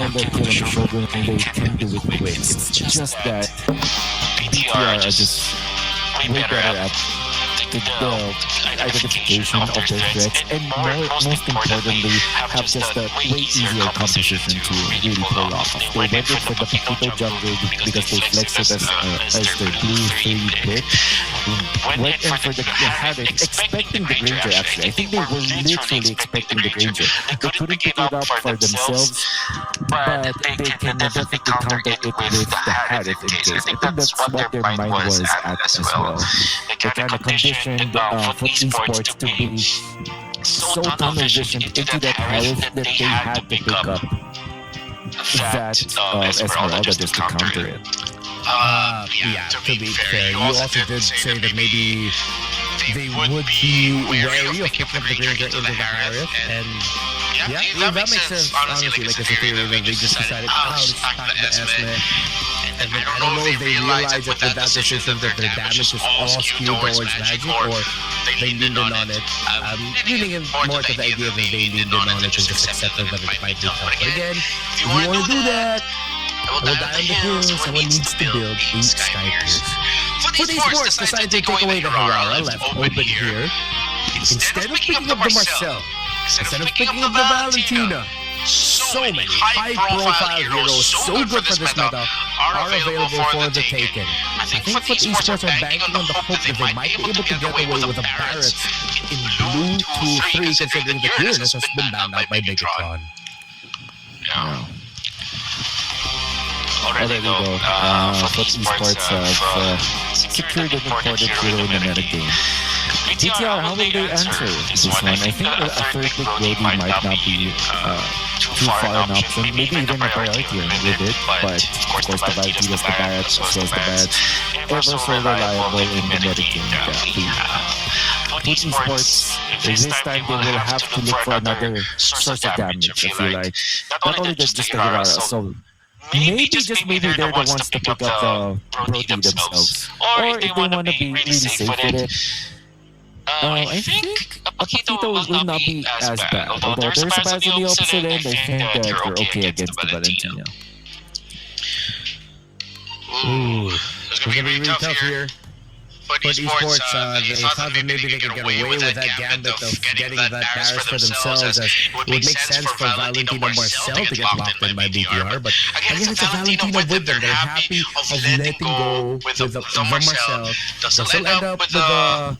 defend that kill on the Shogun and they can do it quick. It's just that BTR are just way better at the identification of their threats, and most importantly, have just a way easier composition to really pull off. They went in for the Paquito jungle because they flexed it as their blue 3 pick. Went in for the Harris, expecting the Granger actually. I think they were literally expecting the Granger. They couldn't pick it up for themselves, but they can definitely counter it with the Harris in case. I think that's what their mind was at as well. They kind of conditioned Foot Esports to be so tunnel visioned into that Harris that they had to pick up that Esmeralda just to counter it. Yeah, to be fair, you also did say that maybe they would be wary of picking up the Granger into the Harris, and yeah, that makes sense, honestly, like as a theory, that they just decided, let's pack the Esme. And I don't know if they realized that with that decision that their damage is all skewed towards magic, or they leaned in on it. Leaning in more to the idea that they leaned in on it and just accepted that it might be tough. But again, if you want to do that, I will die on the hill. Someone needs to build 8 Sky Pierce. Foot Esports decided to take away the Harara left open here. Instead of picking up the Marcel, instead of picking up the Valentina, so many high-profile heroes, so good for this meta, are available for the taking. I think Foot Esports are banking on the hope that they might be able to get away with the Barretts in blue 2-3, considering the clearness has been banned out by Bigetron. Yeah. Already though, Foot Esports have secured an important hero in the metagame. BTR, how will they answer this one? I think a third pick Brody might not be too far an option, maybe even a priority with it, but of course the Valkyries, the Barretts, as well as the Barretts, ever so reliable in the metagame. Foot Esports, this time they will have to look for another source of damage, I feel like. Not only just the Hirara, so maybe just maybe they're the ones to pick up the Brody themselves. Or if they want to be really safe with it, I think a Paquito will not be as bad. Although there's a bias on the opposite end, I think that they're okay against the Valentina. Ooh, it's going to be really tough here. Foot Esports, they thought that maybe they could get away with that gambit of getting that Barretts for themselves, as it would make sense for Valentina Marcel to get locked in by BTR, but again, it's a Valentina with them. They're happy of letting go with the Marcel. They'll still end up with the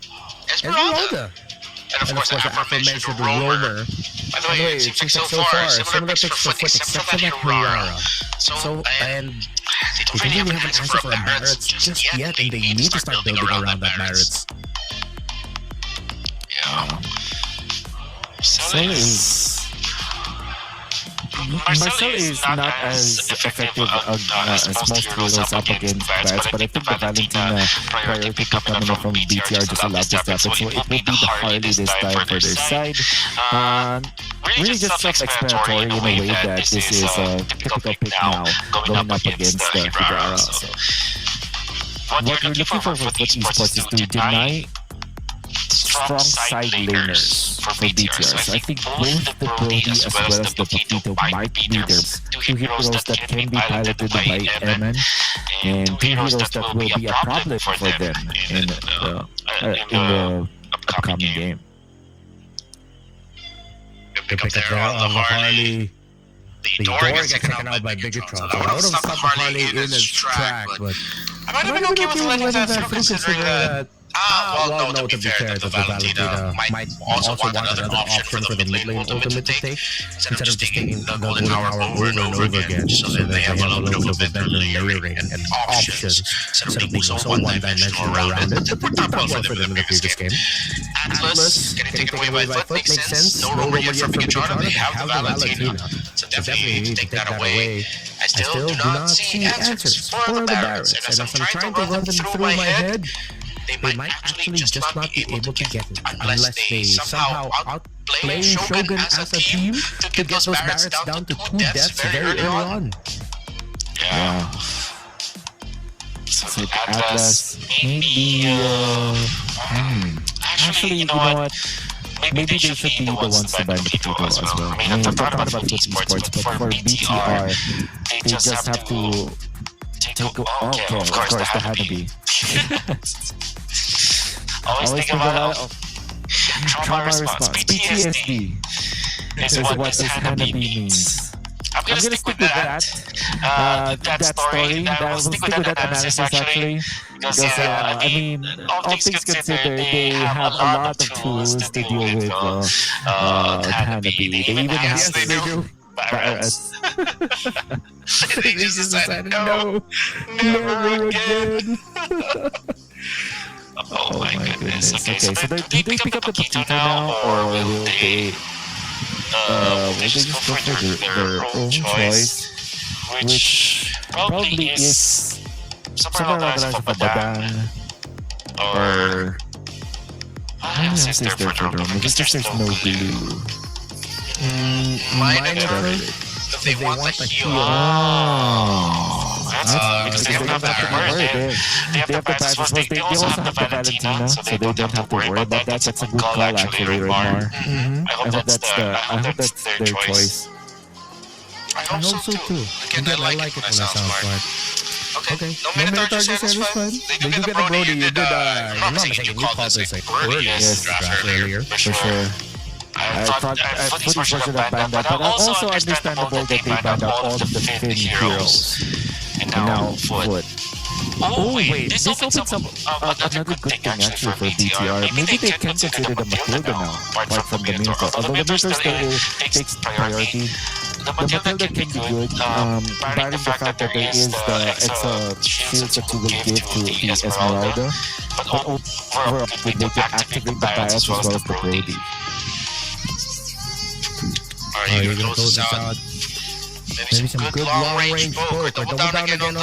Esmeralda. And of course, the aforementioned Roamer. By the way, it seems like so far, similar picks for Foot except for that Hirara. So, and they don't really have an answer for a Barretts just yet, and they need to start building around that Barretts. Yeah. Marcel is not as effective as most heroes up against Barretts, but I think the Valentina priority coming from BTR just allowed this to happen, so it will be the Harley this time for their side. Really just self-explanatory in a way that this is a typical pick now, going up against the Hirara. So what we're looking for Foot Esports is to deny strong side laners for BTR. So I think both the Brody as well as the Paquito might be their 2 heroes that can be piloted by MN, and 2 heroes that will be a problem for them in the upcoming game. Pick up there on the Harley. The door gets taken out by Bigetron. So that would have stopped the Harley in its track, but I might have been okay with letting that through, considering that. Well, no, to be fair, the Valentina might also want another option for the mid lane ultimate to take, instead of just taking the golden hour over and over again, so that they have a little bit of a better layering and options, instead of being so one-dimensional around it. It worked out well for them in the previous game. Atlas, getting taken away by Foot makes sense. No rover yet from Bigetron, they have the Valentina, so definitely need to take that away. I still do not see answers for the Barretts, and as I'm trying to run them through my head, they might actually just not be able to get it unless they somehow outplay Shogun as a team to get those Barretts down to 2 deaths very early on. Yeah. So Atlas, maybe actually, you know what? maybe they should be the ones to ban the potato as well. I mean, we're talking about foot esports, but for BTR, they just have to take. Okay, of course, the Hanabi. Always think about trauma response. PTSD is what this Hanabi means. I'm gonna stick with that. That story. We'll stick with that analysis actually. Because I mean, all things considered, they have a lot of tools to deal with Hanabi. They even have virus. They just decided no, never again. Oh my goodness. Okay, so do they pick up the potato now, or will they? Will they just go for their own choice, which probably is somewhere along the lines of a badang, or I don't know if it's their third room, because there's no glue. Minor, if they want the heal. Because they have the power. They have the pass as well. They also have the Valentina, so they don't have to worry about that. That's a good call actually, Raymar. I hope that's their choice. I hope so too. Again, I like it when I sound smart. Okay, no Minotaur just satisfied. They do get the Brody. You did, I'm not mistaken, you called this like earliest draft earlier. For sure. I thought Footy should have banned that, but also understandable that they banned out all of the Finn heroes. And now Foot. Oh wait, this opens up another good thing actually for BTR. Maybe they can consider the Matilda now, apart from the Minotaur. Although the Minotaur still takes priority. The Matilda can be good, barring the fact that there is the extra shields that you will give to the Esmeralda. But overall, they can activate the bias as well as the Brody. Are you gonna close this out? Maybe some good long-range poke, or double down again on the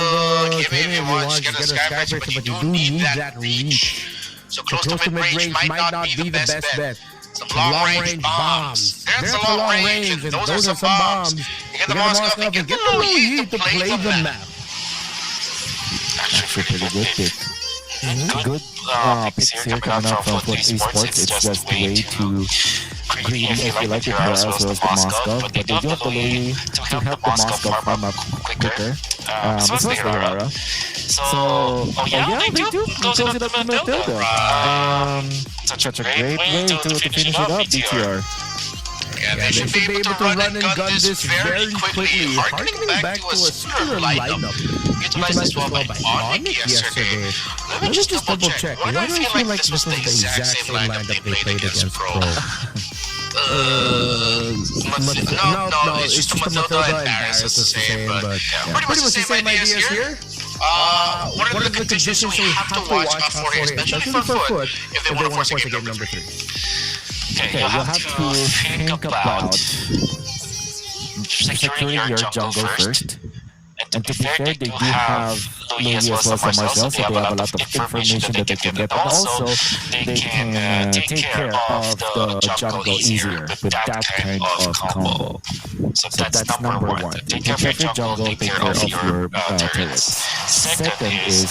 him if you want, get a Skybreaker, but you do need that reach. So close to mid-range might not be the best bet. Some long-range bombs. There's the long range, and those are some bombs. You get the Moscow up and get the lead to play the map. Actually, pretty good pick. Good picks here coming out from Foot Esports. It's just the way to greedy if you like the Terra as well as the Moscow, but they do have the way to help the Moscow farm up quicker, as well as the Herrera. So, yeah, they do close it up with Matilda. Such a great way to finish it up, BTR. Yeah, they should be able to run and gun this very quickly, harkening back to a similar lineup utilized as well by Onyx yesterday. Let me just double check. Why do I feel like this was the exact same lineup they played against Pro? No, it's just Matilda and Paris is the same, but pretty much the same ideas here. What are the conditions we have to watch out for here, especially for Foot, if they want to force a game number 3? Okay, you'll have to think about securing your jungle first. And to be fair, they do have Louis as well as Marcel, so they have a lot of information that they can get. But also, they can take care of the jungle easier with that kind of combo. So that's number one. Take care of your jungle, take care of your turrets. Second is,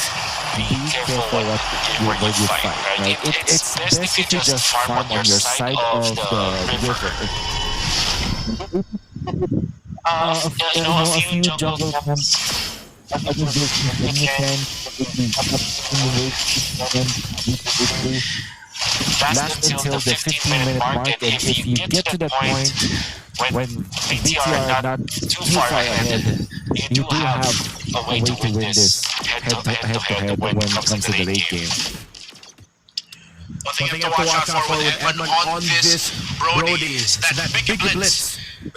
be careful where you fight, right? It's best if you just farm on your side of the river. A few jungle camps. Last until the 15-minute mark, and if you get to that point when BTR are not too far ahead, you do have a way to win this head-to-head when it comes to the late game. One thing you have to watch out for with Edmund on this Brody is that big blitz. When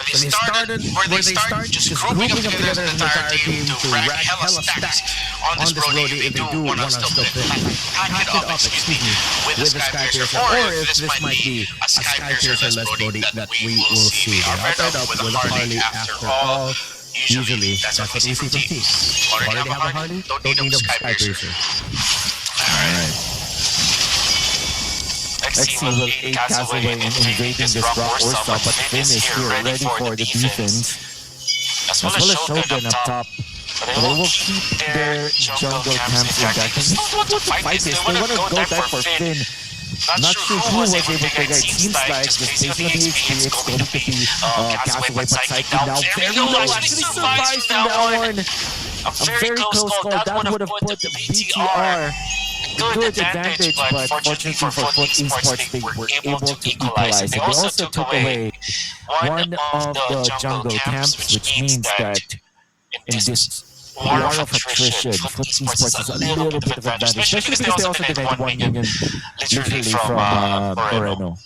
they start just grouping up together the entire team to rack hella stacks on this Brody if they do want to still pack it up, with the Skypiercer, or if this might be a Skypiercer-less Brody that we will see. They are paired up with a Harley after all. Usually, that's what we see from teams. Already have a Harley, don't need a Skypiercer. Alright. XC will aid Castaway in invading this rock or stop, but Finn is here ready for the defense. As well as Shogun up top. But they will keep their jungle camps intact. They don't want to fight this, they want to go back for Finn. Not sure who was able to get it. Seems like just based on the HP, it's going to be Castaway, but Psyche now very low. Actually survives from that one. A very close call. That would have put BTR good advantage, but fortunately for Foot Esports, they were able to equalize. And they also took away one of the jungle camps, which means that in this war of attrition, Foot Esports is a little bit of advantage, especially because they also denied 1 million literally from Moreno.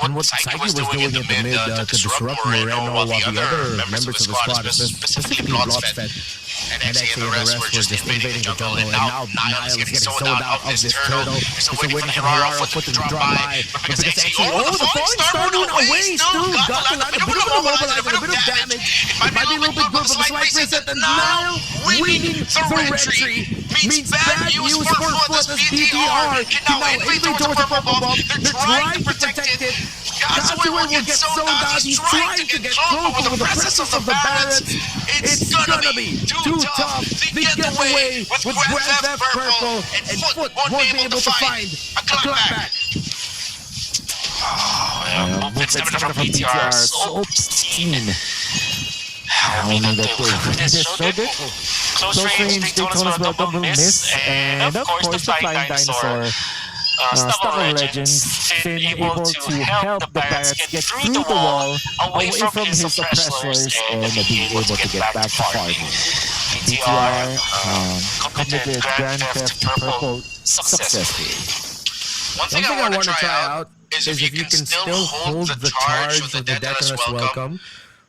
And what Psyche was doing in the mid to disrupt Moreno while the other members of the squad, specifically Bloodfed and actually the rest were just invading the jungle, and now Niles is getting sold out of this turtle. Just waiting for Hiraro Foot to drop by, but because actually, the falling star doing a waste too! Got a bit of a mobilizer, a bit of damage. It might be a little bit good from a slight reset, and now winning the red tree means bad news for Foot as BTR can now invade towards the purple bomb. They're trying to protect it. Castaway will get sold out. He's trying to get closer with the presence of the Barretts. It's gonna be too tough to get away with Grand Theft Purple, and Foot won't be able to find a clapback. Movement stamina from BTR, so obscene. I know that they showed it. Close range, Daytona's well double miss, and of course the Flying Dinosaur. Stubborn Legends, been able to help the Barretts get through the wall, away from his oppressors, and being able to get back to farming. BTR committed Grand Theft Purple successfully. One thing I want to try out is if you can still hold the charge of the Detonus Welcome,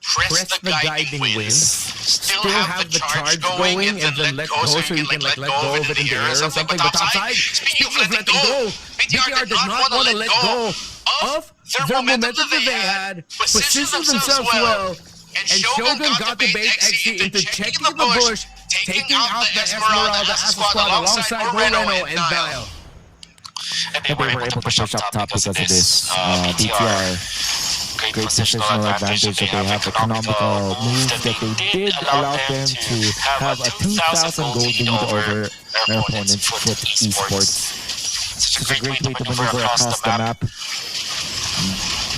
press the guiding wind, still have the charge going, and then let go so you can like let go of it in the air or something. But outside, speaking of letting go, BTR did not want to let go of their momentum that they had, positioned themselves well, and Shogun got the bait XC into checking the bush, taking out the Esmeralda as a squad alongside Moreno and Bell. And they were able to push up top because of this. BTR. Great positional advantage that they have, economical move that they did allow them to have a 2,000 gold lead over their opponent, Foot Esports. It's a great way to maneuver across the map.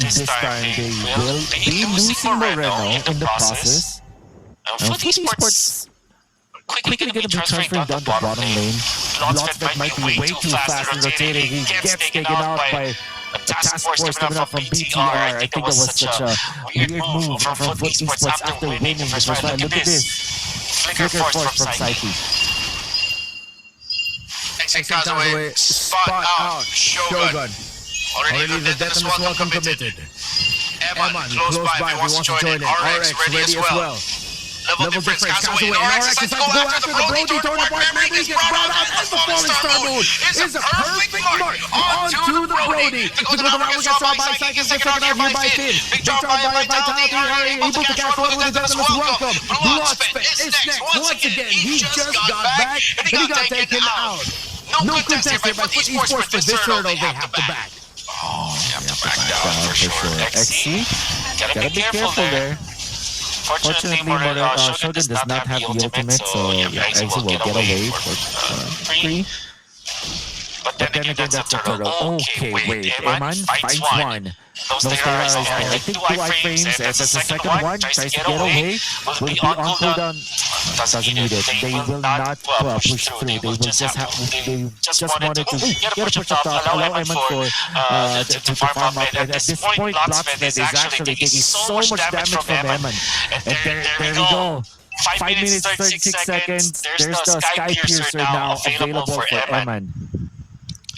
This time they will be losing Moreno in the process. Foot Esports quickly going to be transferring down the bottom lane. Bloodfed might be way too fast in rotating. He gets taken out by a task force coming out from BTR. I think that was such a weird move from Foot Esports after winning the first round. Look at this. Flicker force from Psyche. Castaway, spot out Shogun. Already the Detonus Welcome committed. Eman, close by, wants to join in. RX ready as well. Level difference, Castaway, and RX decides to go after the Brody torn apart. Memory gets brought out as the Falling Star Moon is a perfect mark onto the Brody. The Golden Hour gets shot by Psyche, second out here by Finn. Big shot by Vitality, are able to catch one with the Detonus Welcome. Bloodspit is next once again. He just got back and he got taken out. No contest here by Foot Esports for this hurdle, they have to back. Oh, they have to back down for sure. XC, gotta be careful there. Fortunately, Shogun does not have the ultimate, so yeah, XC will get away for free. But then again, that's a turtle. Okay, wait, Eman finds one. No steroids there. I think 2 iframes as the second one tries to get away. Will be on cooldown. Doesn't need it. They will not push through. They will just have. They just wanted to get a push up top, allow Eman to farm up. And at this point, Bloodspit is actually taking so much damage from Eman. And there we go. 5 minutes 36 seconds. There's the Sky Piercer now available for Eman.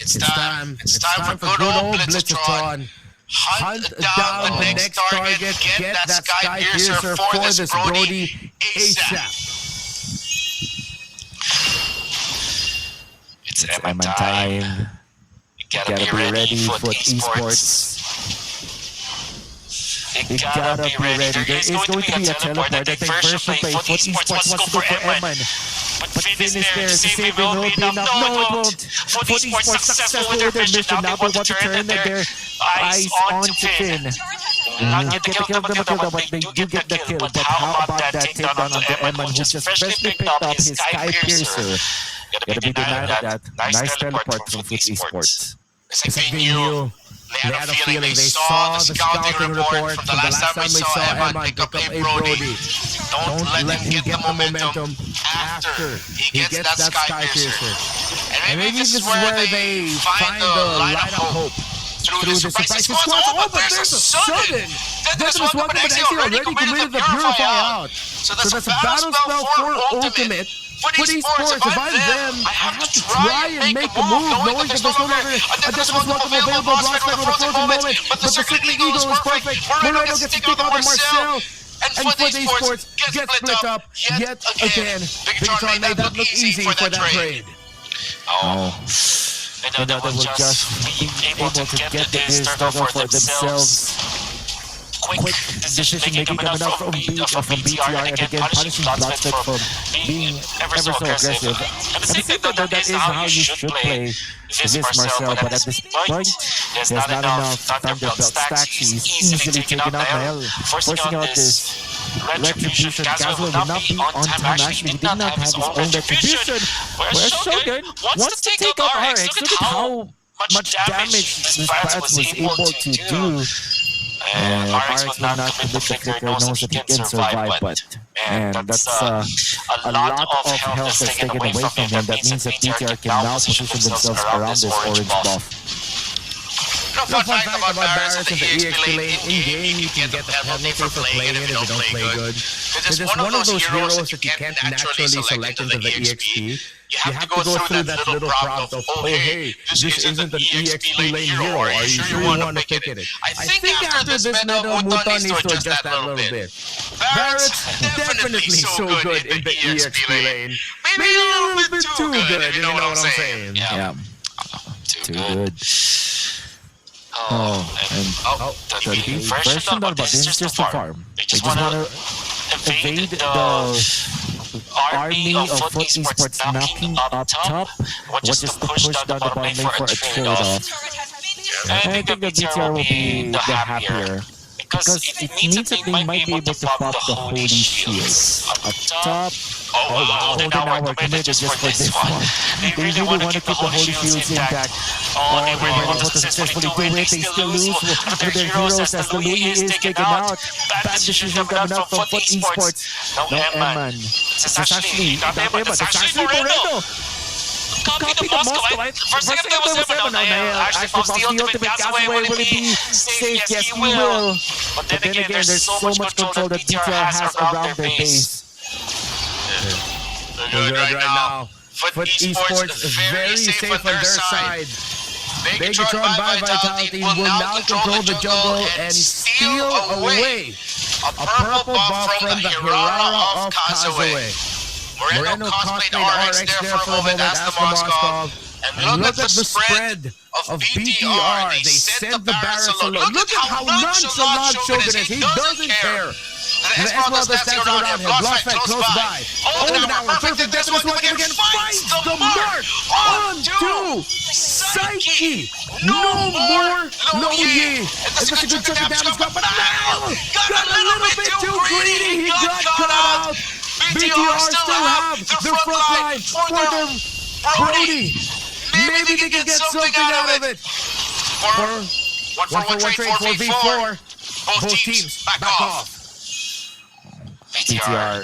It's time. It's time for good old Blitzatron. Hunt down the next target. Get that Sky Piercer for this Brody ASAP. It's Eman time. You gotta be ready for Esports. You gotta be ready. There is going to be a teleport. I think version play. Foot Esports wants to go for Eman. But Finn is there to save him. Will be enough. No, it won't. Foot Esports successful with their mission. Now they want to turn their eyes on to Finn. Not get the kill, but they do get the kill. But how about that takedown onto Eman, who just freshly picked up his Sky Piercer? Gotta be denied that. Nice teleport from Foot Esports. It's like they knew. They had a feeling. They saw the scouting report from the last time we saw Eman pick up a Brody. Don't let him get the momentum after he gets that Sky Piercer. And maybe this is where they find the light of hope through the surprise squad. Oh, but there's a sudden! Deadliest Welcome, but Exi already completed the Purify out. So that's a battle spell for Ultimate. For Esports, if I'm them, I have to try and make a move, knowing that there's no longer a Deadliest Welcome available. Blast Spec with a frozen moment, but the Circling Eagle is perfect. Moreno gets to take out the Marcel. And for the Esports, gets split up yet again. Bigetron made that look easy for that trade. Oh. And they were just able to get the gear started for themselves. Quick decision-making coming out from BTR, and again punishing Bloodspec for being ever so aggressive. And I think that is how you should play this Marcel, but at this point, there's not enough Thunder Belt stacks. He's easily taken out Nael, forcing out this Retribution. Kazuo will not be on time. Actually, he did not have his own Retribution. Whereas Shogun wants to take out RX. Look at how much damage this Bats was able to do. And RX will not commit the flicker, knows that he can survive, but man, that's a lot of health that's taken away from him. That means that BTR can now position themselves around this orange buff. No fun fact about Barris in the EXP lane. In-game, you can get the penalty for playing it if you don't play good. Because it's one of those heroes that you can't naturally select into the EXP. You have to go through that little prompt of, oh hey, this isn't an EXP lane hero. Are you sure you want to pick it? I think after this meta, Muta needs to adjust that a little bit. Barrett's definitely so good in the EXP lane. Maybe a little bit too good, you know what I'm saying? Yeah. Too good. The version of this is just to farm. They just want to evade the army of Foot Esports knocking up top, which is to push down the bottom lane for a trade-off. And I think the BTR will be the happier, because it means that they might be able to pop the Holy Shield up top. Oh wow, they now are committed just for this one. They really want to keep the Holy Shields intact. Oh, they were able to successfully do it. They still lose with their heroes as the Louis is taken out. Bad decision coming out from Foot Esports. No Eman. It's actually not Eman, it's actually Moreno. Copy the Moscow. First thing there was Eman. Actually pops the ultimate. Kazuo, will it be safe? Yes, he will. But then again, there's so much control that BTR has around their base. They're good right now. Foot Esports is very safe on their side. Bigetron by Vitality will now control the jungle and steal away a purple buff from the Hirara of Kazuo. Moreno cosplayed RX there for a moment as the Moskov. And look at the spread of BTR. They sent the Barris alone. Look at how nonchalant Shogun is. He doesn't care. The Esmeralda stands around him. Bloodspec close by. Oh, now perfect Deadliest Welcome again finds the mark onto Psyche. No more Loye. And that's a good chunk of damage got, but now got a little bit too greedy. He got cut out. BTR still have their front line for their Brody. Maybe they can get something out of it. For 1-for-1 trade, 4v4. Both teams back off. BTR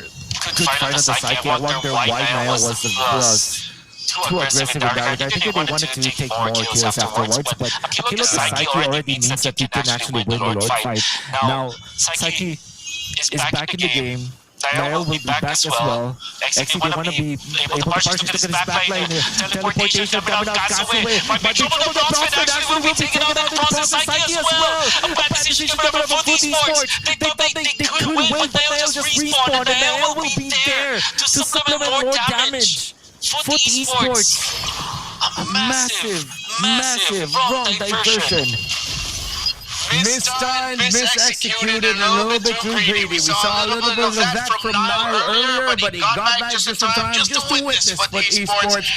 could find out the Psyche. I wonder why Nael was too aggressive in that. I think they wanted to take more kills afterwards, but a kill with the Psyche already means that you can actually win the road fight. Now, Psyche is back in the game. Nael will be back as well. Actually, they want to be able to partially look at his backline. Teleportation coming out, Kazuo. But the Prophet actually will be taken out in the process. Psyche as well. A bad decision coming out from Foot Esports. They thought they could win, but Nael just respawned, and Nael will be there to supplement more damage. Foot Esports. A massive wrong diversion. Mistimed, misexecuted, and a little bit too greedy. We saw a little bit of that from Nile earlier, but he got back just in time just to witness Foot Esports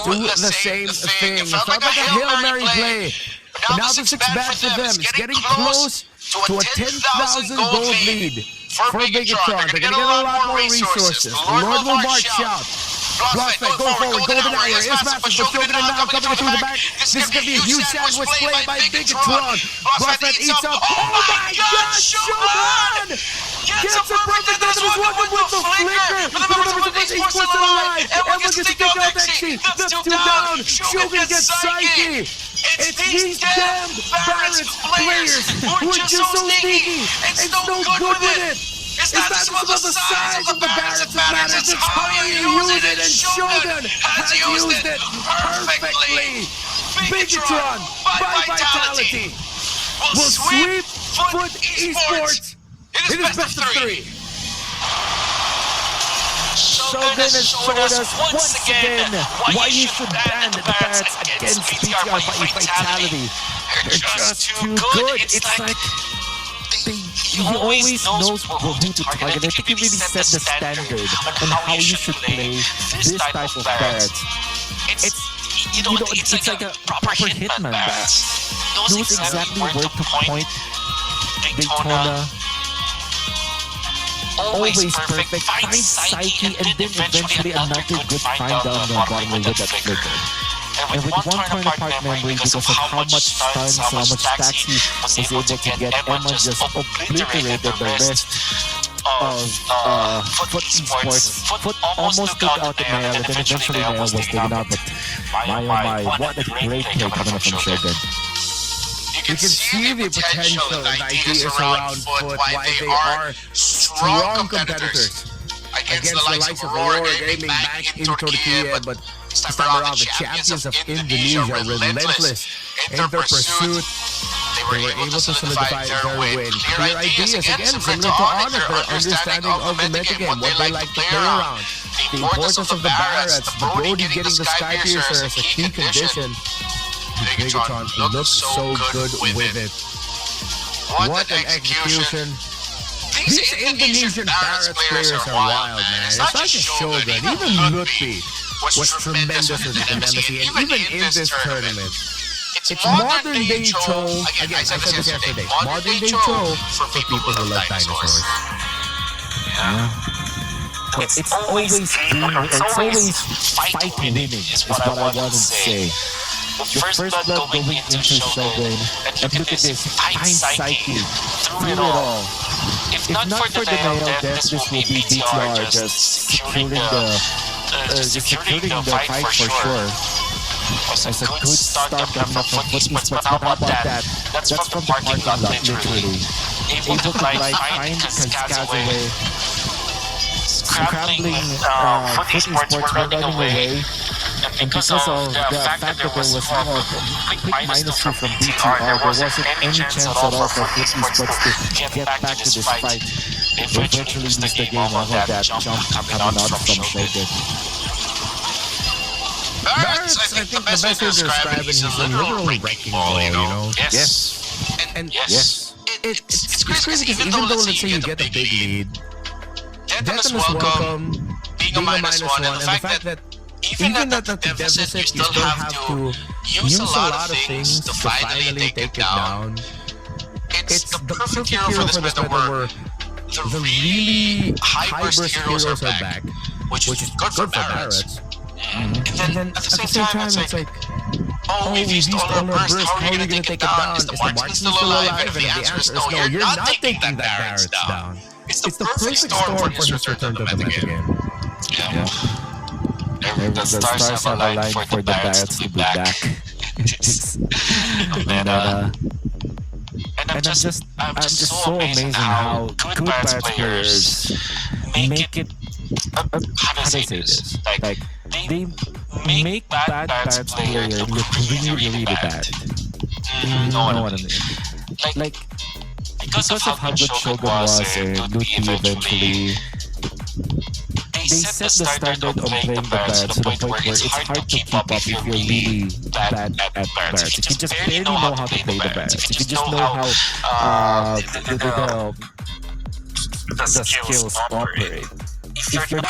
do the same thing. It felt like a Hail Mary play, but now the 6 bad for them. It's getting close to a 10,000 gold lead for Bigetron. They're going to get a lot more resources. The Lord will march out. Blastfed, go forward, Golden Hour is massive, but Shogun now coming through the back. This is gonna be a huge sandwich play by Bigetron. Blastfed eats up. Oh my God, Shogun! Gets a perfect as he's working with the flicker. But the members of Esports still alive. Everyone gets to take out Nexi. That's 2 down. Shogun gets Psyche. It's these damn Barrett's players who are just so sneaky and so good with it. It's not just about the size of the Barrett's that matters, it's how you use it, and Shogun has used it perfectly. Bigetron, by Vitality, will sweep Foot Esports. It is best of 3. Shogun has showed us once again why you should ban the Barretts against BTR by Vitality. They're just too good. It's like he always knows who to target. I think he really set the standard on how you should play this type of Barretts. It's like a proper hitman Barretts. Knows exactly where to point Daytona. Always perfect, finds Psyche, and then eventually another good find down the bottom lane with that flicker. And with one Torn-Apart memory, because of how much stuns, how much stacks he was able to get, Emma just obliterated the rest of Foot Esports. Foot almost took out the Nail, and then eventually Nail was taken out, but my, what a great play coming up from Shogun. You can see the potential and ideas around Foot, why they are strong competitors against the likes of Aurora, aiming back in Turkie, but this time around the champions of Indonesia, relentless in their pursuit. They were able to solidify their win. Clear ideas, again, similar to Honor, their understanding of the metagame, what they like to play around. The importance of the Barretts, the Brody getting the Skypiercer as a key condition. Bigetron looks so good with it. What an execution. These Indonesian Barretts players are wild, man. It's not just Shogun, even Groupb-D was tremendous with the Nemesis, and even in this tournament. It's modern day troll. Again, I said this yesterday. Modern day troll for people who love dinosaurs. Yeah. It's always fighting winning is what I want to say. The first blood going into Shogun, and look at this, find Psyche through it all. If not for the Nail Death, this will be BTR just securing the fight for sure. That's a good start coming up from Foot Esports, but how about that? That's from the parking lot, literally. Able to find Kazkaze, scrambling Foot Esports were running away. And because of the fact that there was more quick minus 2 from BTR, there wasn't any chance at all for Foot Esports to get back to this fight. They eventually lose the game on that jump coming out from Shogun. Barretts, I think the best way to describe it is he's a literal wrecking ball, you know? Yes. And yes. It's crazy because even though, let's say, you get a big lead, Death is welcome, being a -1, and the fact that even at the deficit, you still have to use a lot of things to finally take it down. It's the perfect hero for this meta where the really high-burst heroes are back, which is good for Barretts. And then at the same time, it's like, oh, we've used all our burst, how are you going to take it down? Is the Martin still alive? And the answer is no, you're not taking that Barretts down. It's the perfect storm for his return to the metagame. Yeah. The stars have aligned for the Barretts to be back. And I'm just so amazed how good Barretts players make it. How do I say this? Like they make bad Barretts players look really bad. You know what I mean? Like because of how good Shogun was and Luti eventually. They set the standard on playing the Barretts to the point where it's hard to keep up if you're really bad at Barretts. If you just barely know how to play the Barretts, if you just know how the skills operate. If you're